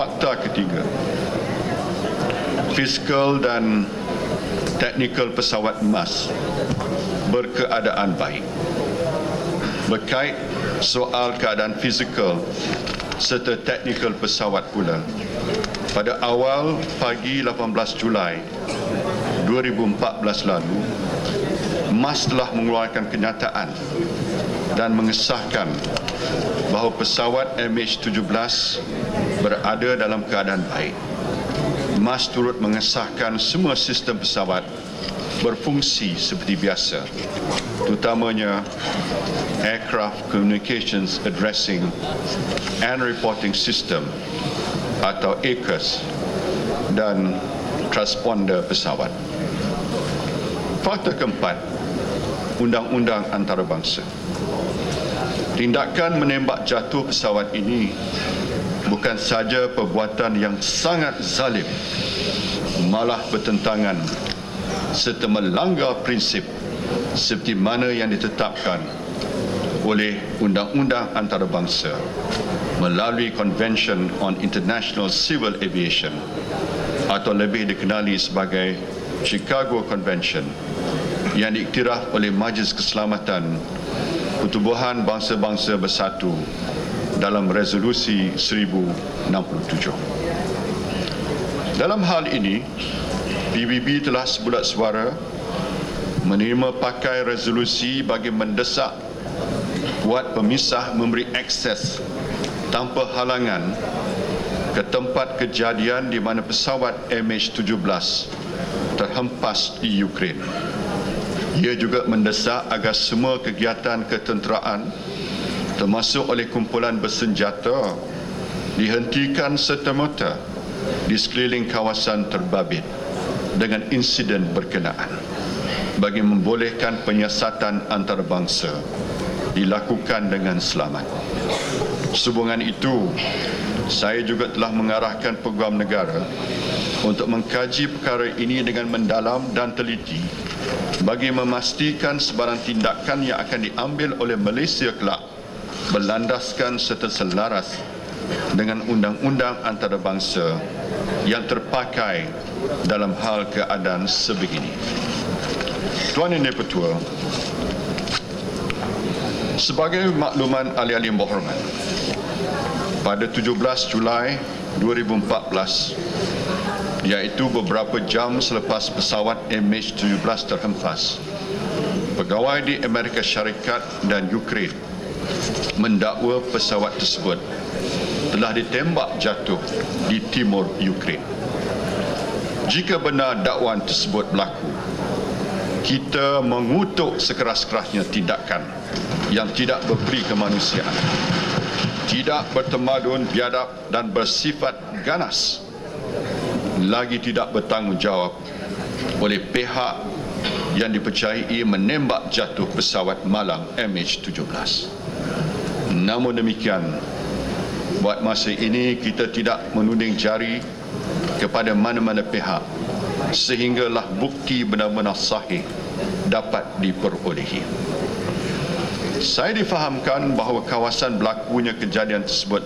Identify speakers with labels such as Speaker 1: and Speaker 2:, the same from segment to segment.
Speaker 1: Fakta ketiga, fiskal dan teknikal pesawat emas berkeadaan baik. Berkait soal keadaan fizikal serta teknikal pesawat pula, pada awal pagi 18 Julai 2014 lalu, MAS telah mengeluarkan kenyataan dan mengesahkan bahawa pesawat MH17 berada dalam keadaan baik. MAS turut mengesahkan semua sistem pesawat berfungsi seperti biasa, terutamanya Aircraft Communications Addressing and Reporting System atau ACAS dan transponder pesawat. Fakta keempat, undang-undang antarabangsa. Tindakan menembak jatuh pesawat ini bukan saja perbuatan yang sangat zalim, malah bertentangan serta melanggar prinsip seperti mana yang ditetapkan oleh Undang-Undang Antarabangsa melalui Convention on International Civil Aviation atau lebih dikenali sebagai Chicago Convention yang diiktiraf oleh Majlis Keselamatan Pertubuhan Bangsa-Bangsa Bersatu dalam Resolusi 1067. Dalam hal ini, PBB telah sebulat suara menerima pakai resolusi bagi mendesak buat pemisah memberi akses tanpa halangan ke tempat kejadian di mana pesawat MH17 terhempas di Ukraine. Ia juga mendesak agar semua kegiatan ketenteraan termasuk oleh kumpulan bersenjata dihentikan serta-merta di sekeliling kawasan terbabit dengan insiden berkenaan bagi membolehkan penyiasatan antarabangsa dilakukan dengan selamat. Sehubungan itu, saya juga telah mengarahkan peguam negara untuk mengkaji perkara ini dengan mendalam dan teliti bagi memastikan sebarang tindakan yang akan diambil oleh Malaysia kelak berlandaskan serta selaras dengan undang-undang antarabangsa yang terpakai dalam hal keadaan sebegini. Tuan Yang Dipertua, sebagai makluman ahli-ahli yang berhormat, pada 17 Julai 2014, iaitu beberapa jam selepas pesawat MH17 terhempas, pegawai di Amerika Syarikat dan Ukraine mendakwa pesawat tersebut telah ditembak jatuh di timur Ukraine. Jika benar dakwaan tersebut berlaku, kita mengutuk sekeras-kerasnya tindakan yang tidak berperi kemanusiaan, tidak bertamadun, biadab dan bersifat ganas, lagi tidak bertanggungjawab oleh pihak yang dipercayai menembak jatuh pesawat malang MH17. Namun demikian, buat masa ini kita tidak menuding jari kepada mana-mana pihak sehinggalah bukti benar-benar sahih dapat diperolehi. Saya difahamkan bahawa kawasan berlakunya kejadian tersebut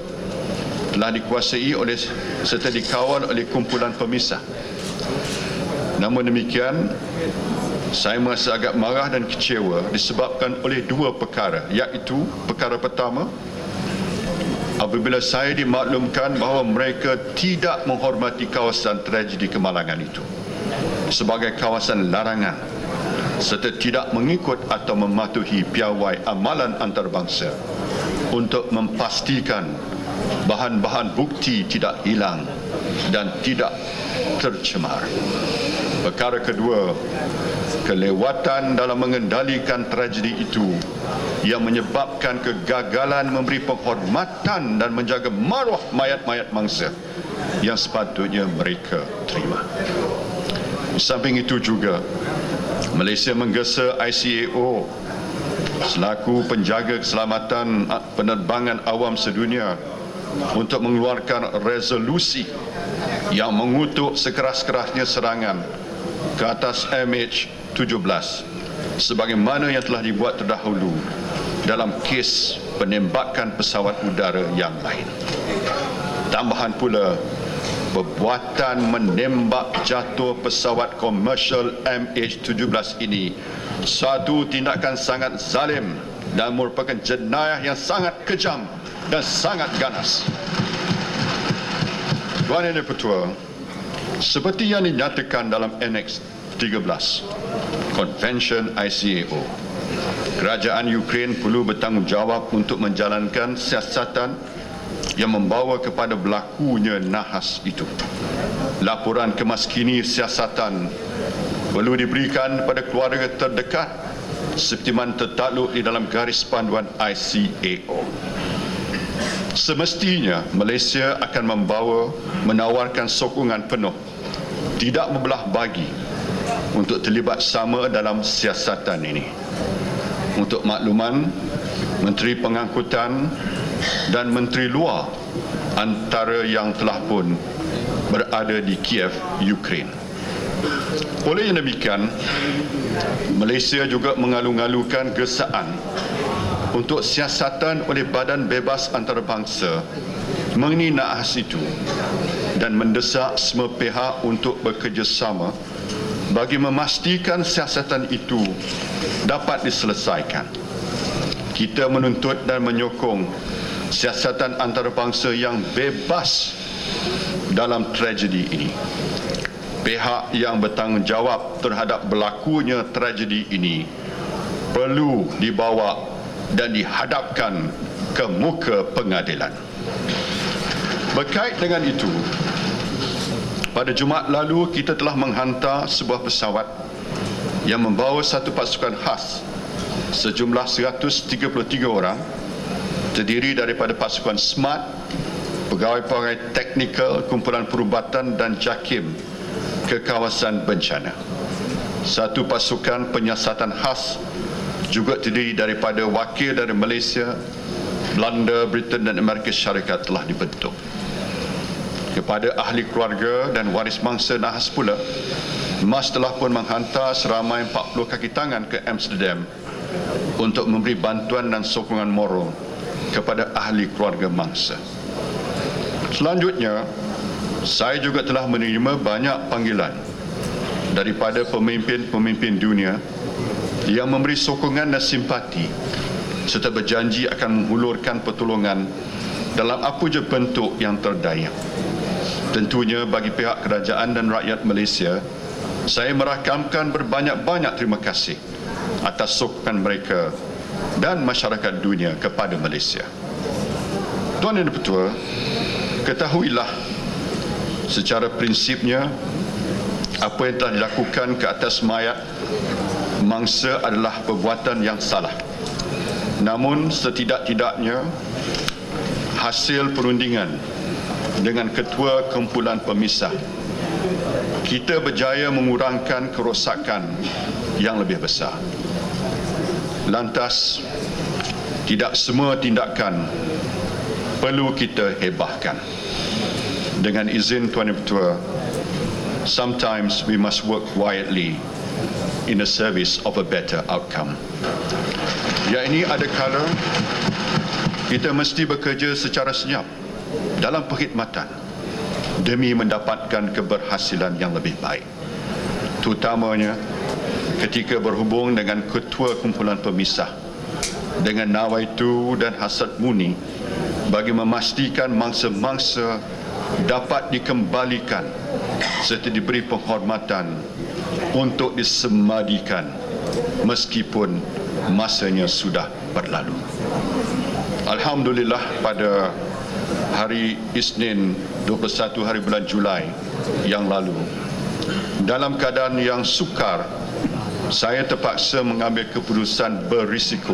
Speaker 1: telah dikuasai oleh serta dikawal oleh kumpulan pemisah. Namun demikian, saya merasa agak marah dan kecewa disebabkan oleh dua perkara, iaitu perkara pertama, apabila saya dimaklumkan bahawa mereka tidak menghormati kawasan tragedi kemalangan itu sebagai kawasan larangan serta tidak mengikut atau mematuhi piawai amalan antarabangsa untuk memastikan bahan-bahan bukti tidak hilang dan tidak tercemar. Perkara kedua, kelewatan dalam mengendalikan tragedi itu yang menyebabkan kegagalan memberi penghormatan dan menjaga maruah mayat-mayat mangsa yang sepatutnya mereka terima. Di samping itu juga, Malaysia menggesa ICAO selaku penjaga keselamatan penerbangan awam sedunia untuk mengeluarkan resolusi yang mengutuk sekeras-kerasnya serangan ke atas MH17 sebagaimana yang telah dibuat terdahulu dalam kes penembakan pesawat udara yang lain. Tambahan pula, perbuatan menembak jatuh pesawat komersial MH17 ini satu tindakan sangat zalim dan merupakan jenayah yang sangat kejam dan sangat ganas. Tuan Yang Dipertua, seperti yang dinyatakan dalam Annex 13 Convention ICAO, kerajaan Ukraine perlu bertanggungjawab untuk menjalankan siasatan yang membawa kepada berlakunya nahas itu. Laporan kemaskini siasatan perlu diberikan kepada keluarga terdekat seperti mana tertakluk di dalam garis panduan ICAO. Semestinya Malaysia akan menawarkan sokongan penuh, tidak membelah bagi, untuk terlibat sama dalam siasatan ini. Untuk makluman, Menteri Pengangkutan dan Menteri Luar antara yang telah pun berada di Kiev, Ukraine. Oleh yang demikian, Malaysia juga mengalu-alukan gesaan untuk siasatan oleh Badan Bebas Antarabangsa mengenai nahas itu dan mendesak semua pihak untuk bekerjasama bagi memastikan siasatan itu dapat diselesaikan. Kita menuntut dan menyokong siasatan antarabangsa yang bebas dalam tragedi ini. Pihak yang bertanggungjawab terhadap berlakunya tragedi ini perlu dibawa dan dihadapkan ke muka pengadilan. Berkait dengan itu, pada Jumaat lalu kita telah menghantar sebuah pesawat yang membawa satu pasukan khas sejumlah 133 orang, terdiri daripada pasukan SMART, pegawai-pegawai teknikal, kumpulan perubatan dan JAKIM ke kawasan bencana. Satu pasukan penyiasatan khas juga terdiri daripada wakil dari Malaysia, Belanda, Britain dan Amerika Syarikat telah dibentuk. Kepada ahli keluarga dan waris mangsa nahas pula, MAS telah pun menghantar seramai 40 kaki tangan ke Amsterdam untuk memberi bantuan dan sokongan moral kepada ahli keluarga mangsa. Selanjutnya, saya juga telah menerima banyak panggilan daripada pemimpin-pemimpin dunia yang memberi sokongan dan simpati serta berjanji akan menghulurkan pertolongan dalam apa je bentuk yang terdaya. Tentunya bagi pihak kerajaan dan rakyat Malaysia, saya merakamkan berbanyak-banyak terima kasih atas sokongan mereka dan masyarakat dunia kepada Malaysia. Tuan Yang Dipertua, ketahuilah secara prinsipnya apa yang telah dilakukan ke atas mayat mangsa adalah perbuatan yang salah. Namun setidak-tidaknya hasil perundingan dengan Ketua Kumpulan Pemisah, kita berjaya mengurangkan kerosakan yang lebih besar. Lantas, tidak semua tindakan perlu kita hebahkan. Dengan izin Tuan Yang Dipertua, sometimes we must work quietly in the service of a better outcome. Ya, ini ada kala kita mesti bekerja secara senyap dalam perkhidmatan demi mendapatkan keberhasilan yang lebih baik. Terutamanya ketika berhubung dengan Ketua Kumpulan Pemisah dengan nawaitu dan hasad murni bagi memastikan mangsa-mangsa dapat dikembalikan serta diberi penghormatan untuk disemadikan meskipun masanya sudah berlalu. Alhamdulillah, pada hari Isnin 21 hari bulan Julai yang lalu, dalam keadaan yang sukar, saya terpaksa mengambil keputusan berisiko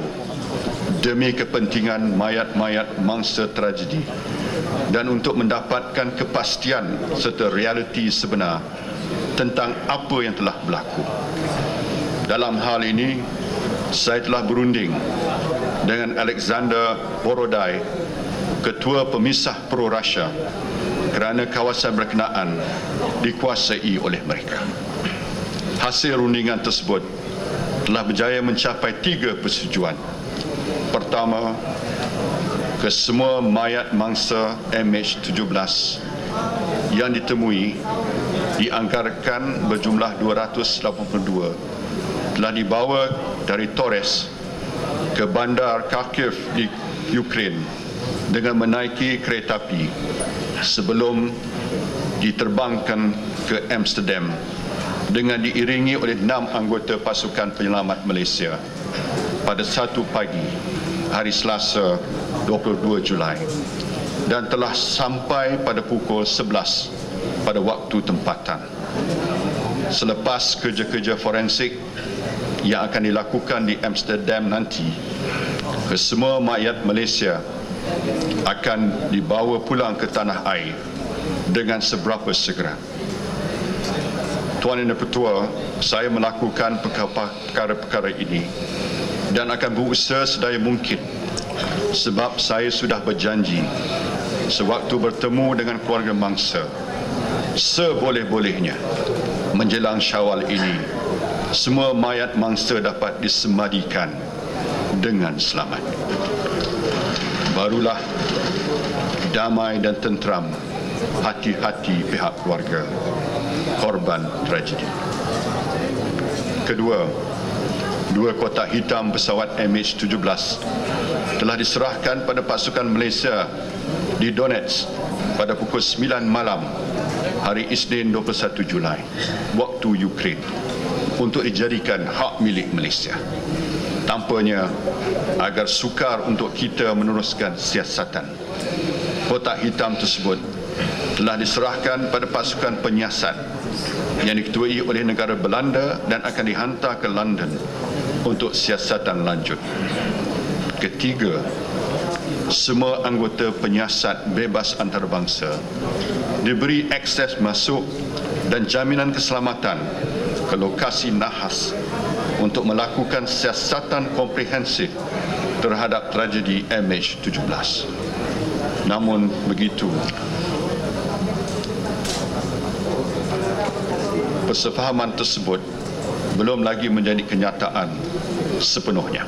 Speaker 1: demi kepentingan mayat-mayat mangsa tragedi dan untuk mendapatkan kepastian serta realiti sebenar tentang apa yang telah berlaku. Dalam hal ini, saya telah berunding dengan Alexander Borodai, Ketua Pemisah Pro-Russia, kerana kawasan berkenaan dikuasai oleh mereka. Hasil rundingan tersebut telah berjaya mencapai 3 persetujuan. Pertama, Kesemua mayat mangsa MH17 yang ditemui dianggarkan berjumlah 282 telah dibawa dari Torres ke bandar Kharkiv di Ukraine dengan menaiki kereta api sebelum diterbangkan ke Amsterdam dengan diiringi oleh 6 anggota pasukan penyelamat Malaysia pada 1 pagi hari Selasa 22 Julai dan telah sampai pada pukul 11 pada waktu tempatan. Selepas kerja-kerja forensik yang akan dilakukan di Amsterdam nanti, kesemua mayat Malaysia akan dibawa pulang ke tanah air dengan seberapa segera. Tuan Yang Dipertua, saya melakukan perkara-perkara ini dan akan berusaha sedaya mungkin sebab saya sudah berjanji sewaktu bertemu dengan keluarga mangsa seboleh-bolehnya menjelang Syawal ini semua mayat mangsa dapat disemadikan dengan selamat. Barulah damai dan tenteram hati-hati pihak keluarga korban tragedi. Kedua, 2 kotak hitam pesawat MH17 telah diserahkan pada pasukan Malaysia di Donetsk pada pukul 9 malam hari Isnin 21 Julai waktu Ukraine untuk dijadikan hak milik Malaysia. Tampaknya agar sukar untuk kita meneruskan siasatan, kotak hitam tersebut telah diserahkan pada pasukan penyiasat yang diketuai oleh negara Belanda dan akan dihantar ke London untuk siasatan lanjut. Ketiga, semua anggota penyiasat bebas antarabangsa diberi akses masuk dan jaminan keselamatan ke lokasi nahas untuk melakukan siasatan komprehensif terhadap tragedi MH17. Namun begitu, persefahaman tersebut belum lagi menjadi kenyataan sepenuhnya.